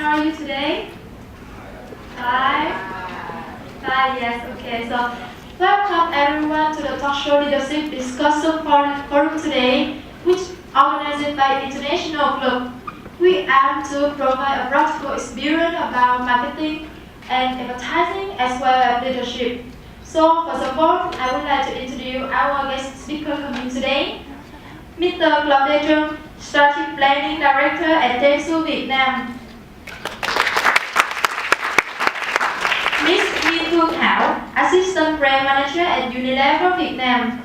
How are you today? Five? Five, yes, okay. So, welcome everyone to the Talk Show Leadership Discussion Forum today, which organized by International Club. We aim to provide a practical experience about marketing and advertising as well as leadership. So, first of all, I would like to introduce our guest speaker coming today, Mr. Claude Trung, Strategic Planning Director at Dentsu Vietnam. Ms. Nguyen Thu Thảo, Assistant Brand Manager at Unilever Vietnam.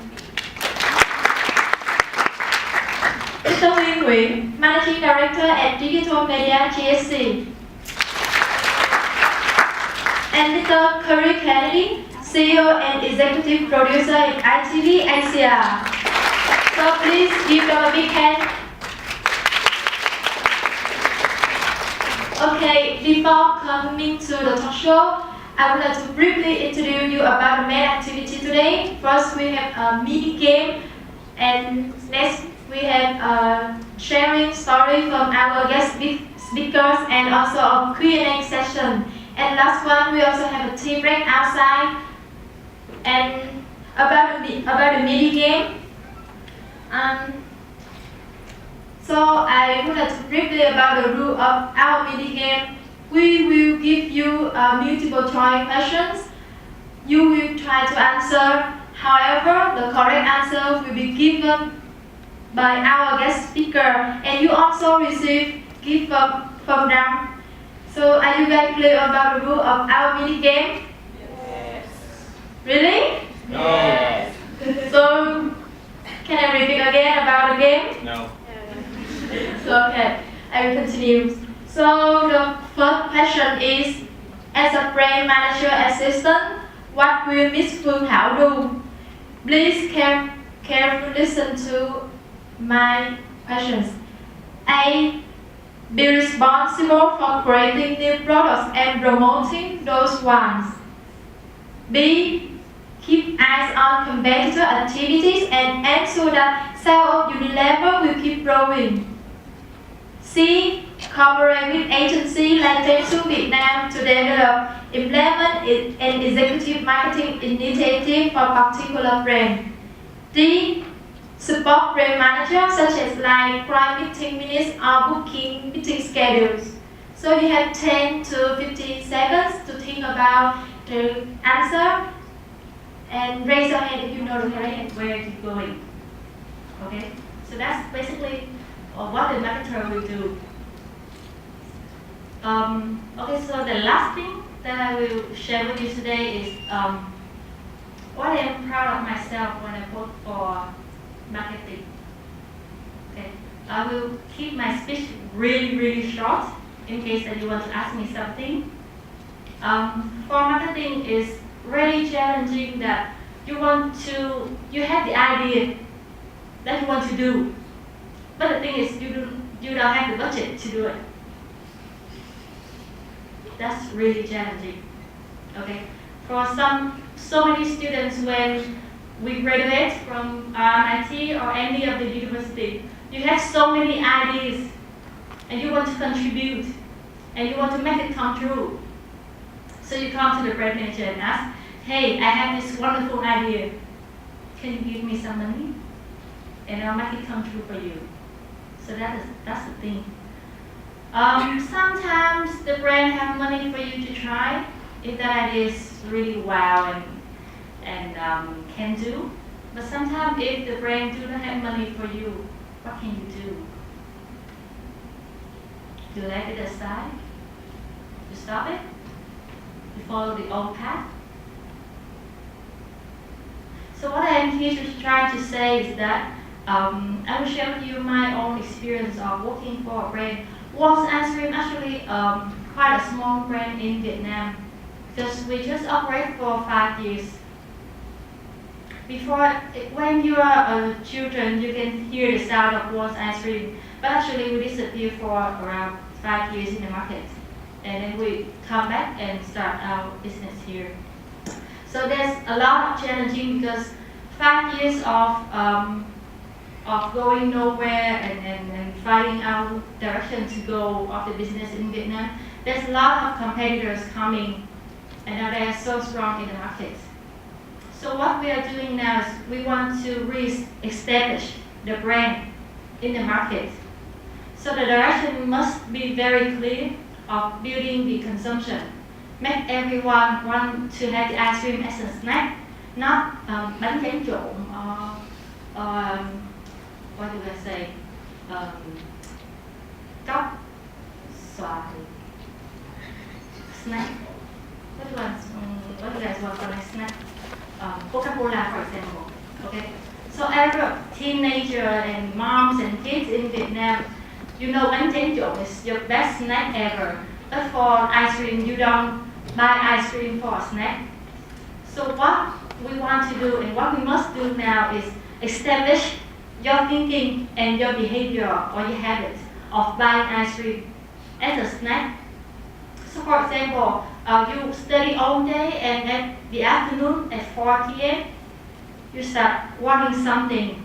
Mr. Nguyen Nguyễn, Managing Director at Digital Media GSC. And Mr. Curry Kennedy, CEO and Executive Producer in ITV Asia. So please give them a big hand. Okay, before coming to the talk show, I would like to briefly introduce you about the main activity today. First, we have a mini game, and next we have sharing story from our guest speakers and also a Q&A session. And last one, we also have a tea break outside. And about the mini game. So I would like to briefly about the rule of our mini game. We will give you multiple choice questions. You will try to answer. However, the correct answer will be given by our guest speaker, and you also receive gift from them. So are you guys clear about the rule of our mini game? Yes. Really? No. Yes. So can I repeat again about the game? No. So okay, I will continue. So the first question is, as a brand manager assistant, what will Ms. Phương Thảo do? Please carefully listen to my questions. A. Be responsible for creating new products and promoting those ones. B. Keep eyes on competitor activities and ensure that sales of Unilever will keep growing. C. Cooperate with agencies like Dentsu Vietnam to develop, implement an executive marketing initiative for particular brand. D. Support brand managers such as like client meeting minutes or booking meeting schedules. So you have 10 to 15 seconds to think about the answer. And raise your hand if you know the correct and where you're going. Okay, so that's basically what the marketer will do. Okay, so the last thing that I will share with you today is what I am proud of myself when I work for marketing. Okay, I will keep my speech really short in case that you want to ask me something. For marketing is really challenging that you have the idea that you want to do, but the thing is you don't have the budget to do it. That's really challenging. Okay, for so many students when we graduate from RMIT or any of the university, you have so many ideas and you want to contribute and you want to make it come true. So you come to the brand manager and ask, hey, I have this wonderful idea. Can you give me some money? And I'll make it come true for you. So that's the thing. Sometimes the brand have money for you to try if that idea is really wow and can do. But sometimes if the brand do not have money for you, what can you do? You let it aside? You stop it? You follow the old path? So what I am here to try to say is that I will share with you my own experience of working for a brand. Walls Ice Cream actually quite a small brand in Vietnam because we just operate for 5 years. Before, when you are a children, you can hear the sound of Walls Ice Cream, but actually we disappeared for around 5 years in the market, and then we come back and start our business here. So there's a lot of challenging because 5 years of of going nowhere and finding out direction to go of the business in Vietnam, there's a lot of competitors coming, and now they are so strong in the market. So what we are doing now is we want to re-establish the brand in the market. So the direction must be very clear of building the consumption. Make everyone want to have the ice cream as a snack, not bánh tráng trộn or what do I say? Cóc, xoài, snack. What do you guys want for a snack? Coca-Cola, for example. Okay. So every teenager and moms and kids in Vietnam, you know bánh tráng trộn is your best snack ever. But for ice cream, you don't buy ice cream for a snack. So what we want to do and what we must do now is establish your thinking and your behavior or your habits of buying ice cream as a snack. So for example, you study all day and at the afternoon at 4 p.m., you start wanting something,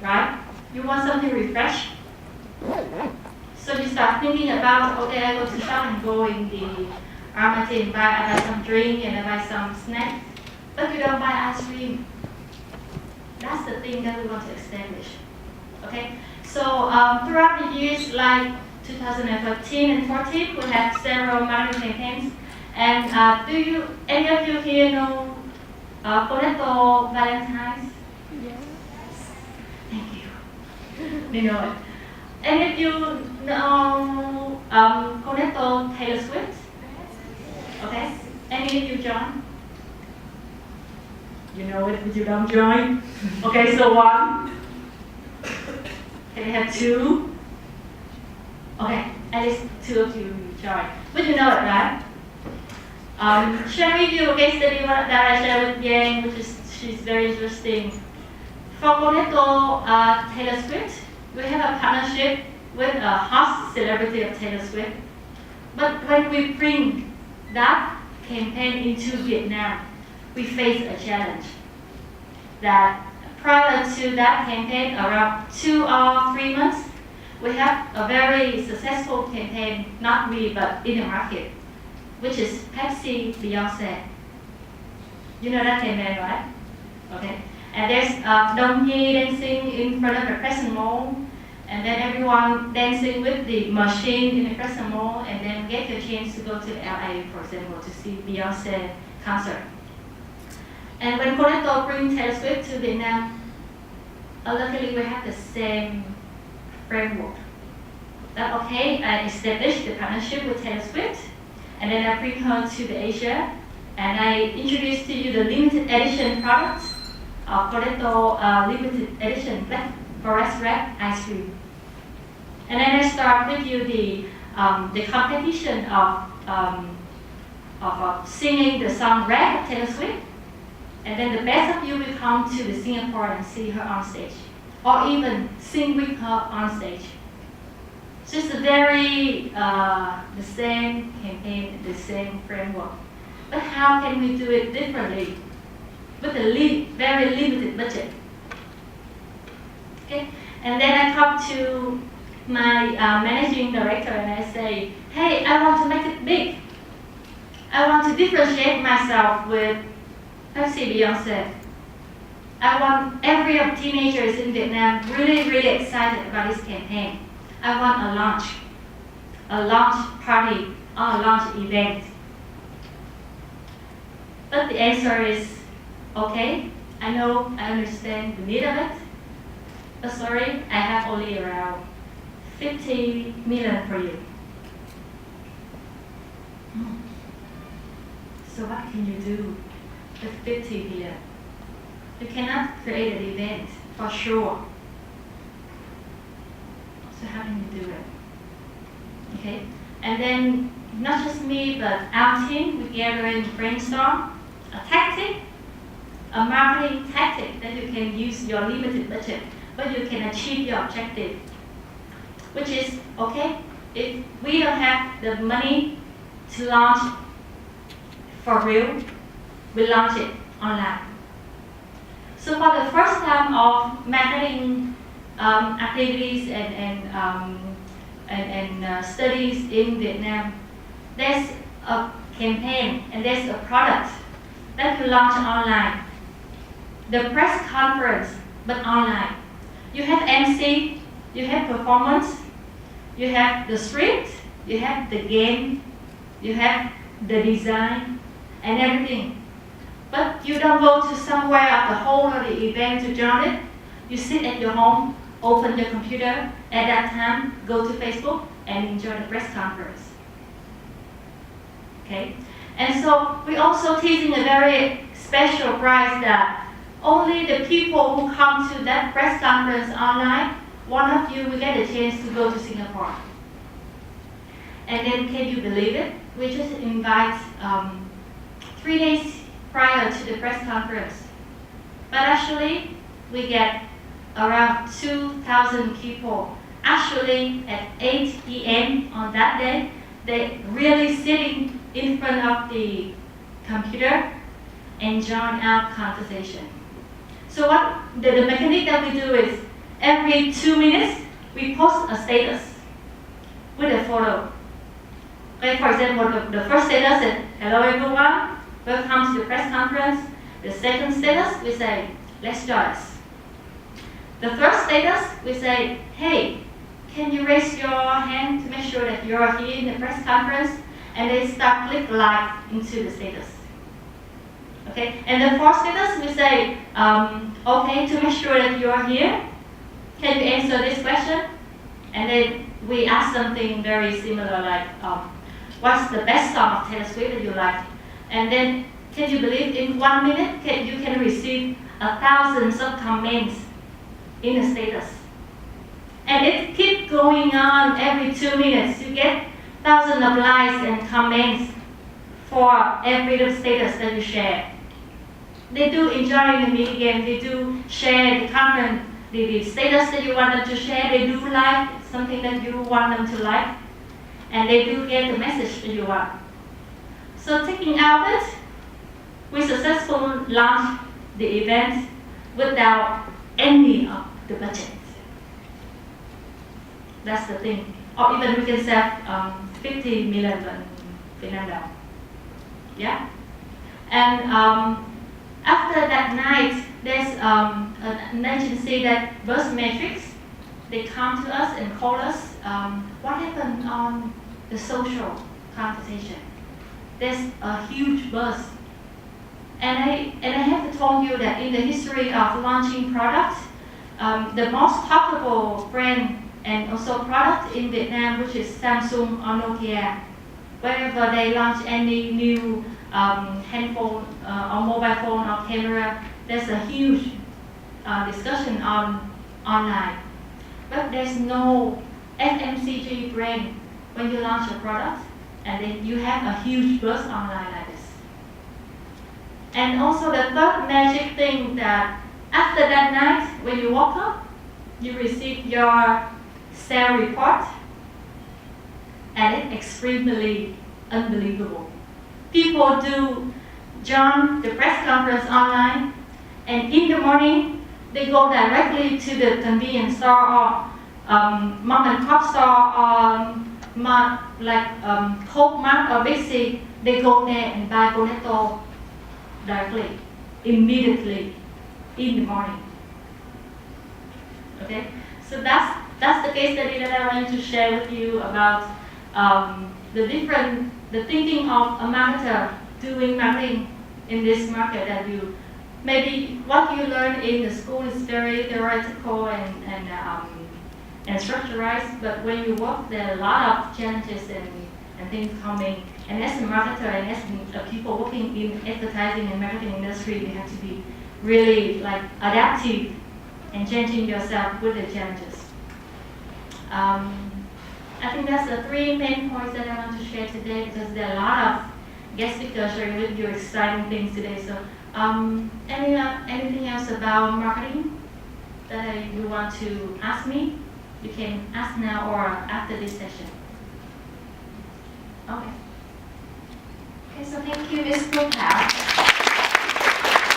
right? You want something refresh. So you start thinking about, okay, I go to shop and go in the Armaty and I buy some drink and I buy some snacks, but you don't buy ice cream. That's the thing that we want to establish. Okay, so throughout the years, like 2013 and 14, we have several marketing campaigns. And do you, any of you here know Cornetto Valentine's? Yes. Thank you. They know it. Any of you know Cornetto Taylor Swift? Okay. Any of you join? You know it, but you don't join? Okay, so one. Can I have two? Okay, at least two of you join. But you know it, right? Share with you a case study that I shared with Yang, which is she's very interesting. For Cornetto Taylor Swift, we have a partnership with a hot celebrity of Taylor Swift. But when we bring that campaign into Vietnam, we face a challenge. That prior to that campaign, around 2 or 3 months, we have a very successful campaign, not we, but in the market, which is Pepsi Beyonce. You know that campaign, right? Okay. And there's Dong Yi dancing in front of the Crescent Mall, and then everyone dancing with the machine in the Crescent Mall, and then get your chance to go to LA, for example, to see Beyonce concert. And when Cornetto brings Taylor Swift to Vietnam, luckily we have the same framework. That okay, I established the partnership with Taylor Swift, and then I bring her to the Asia, and I introduce to you the limited edition products of Cornetto limited edition Black Forest Red ice cream. And then I start with you the competition of singing the song Red of Taylor Swift. And then the best of you will come to the Singapore and see her on stage, or even sing with her on stage. Just a very the same campaign, the same framework. But how can we do it differently with a very limited budget? Okay, and then I come to my managing director and I say, hey, I want to make it big. I want to differentiate myself with Pepsi Beyonce. I want every teenagers in Vietnam really, really excited about this campaign. I want a launch party, or a launch event. But the answer is, okay, I know, I understand the need of it, but sorry, I have only around 50 million for you. So what can you do with 50 million? You cannot create an event, for sure. So how can you do it? Okay, and then not just me, but our team, we gather and brainstorm a tactic, a marketing tactic that you can use your limited budget, but you can achieve your objective. Which is, okay, if we don't have the money to launch for real, we launch it online. So for the first time of marketing activities and studies in Vietnam. There's a campaign and there's a product that you launch online. The press conference, but online. You have MC, you have performance, you have the script, you have the game, you have the design, and everything. But you don't go to somewhere at the hall of the event to join it. You sit at your home, open your computer, at that time, go to Facebook and enjoy the press conference. Okay? And so we're also teasing a very special prize that only the people who come to that press conference online, one of you will get a chance to go to Singapore. And then can you believe it? We just invite 3 days prior to the press conference. But actually, we get around 2,000 people. Actually, at 8 p.m. on that day, they're really sitting in front of the computer and join our conversation. So what the mechanic that we do is every 2 minutes we post a status with a photo. Okay, for example, the first status is hello everyone, welcome to the press conference. The second status we say let's join us. The third status we say hey, can you raise your hand to make sure that you're here in the press conference, and they start click like into the status. Okay, and the fourth status we say, okay, to make sure that you are here, can you answer this question? And then we ask something very similar like, what's the best song of Taylor Swift that you like? And then, can you believe in 1 minute, you can receive thousands of comments in a status. And it keeps going on every 2 minutes. You get thousands of likes and comments for every status that you share. They do enjoy the mini game. They do share the content, the status that you want them to share. They do like something that you want them to like, and they do get the message that you want. So taking out it, we successfully launched the event without any of the budget. That's the thing. Or even we can save 50 million Vietnam dong. Yeah. And after that night, there's an agency that Buzz Matrix. They come to us and call us. What happened on the social conversation? There's a huge buzz. And I have to tell you that in the history of launching products, the most profitable brand and also product in Vietnam, which is Samsung or Nokia, whenever they launch any new handphone or mobile phone or camera, there's a huge discussion on online. But there's no FMCG brand when you launch a product and then you have a huge buzz online like this. And also the third magic thing that after that night, when you woke up, you receive your sales report, and it's extremely unbelievable. People do join the press conference online, and in the morning, they go directly to the convenience store or mom and pop store or Coke Mart or Big C. They go there and buy Cornetto directly, immediately, in the morning. Okay, so that's the case study that I wanted to share with you about the thinking of a marketer doing marketing in this market. That you maybe what you learn in the school is very theoretical and structurized, but when you work, there are a lot of challenges and things coming. And as a marketer and as people working in advertising and marketing industry, you have to be really adaptive and changing yourself with the challenges. I think that's the 3 main points that I want to share today, because there are a lot of guest speakers sharing with you exciting things today. So anything else about marketing that you want to ask me, you can ask now or after this session. Okay. Okay, so thank you, Ms. Phương Thảo.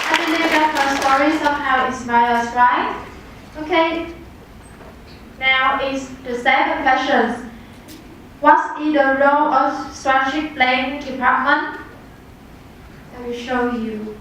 I believe that her story somehow inspires us, right? Okay. Now is the second question. What is the role of strategic planning department? I will show you.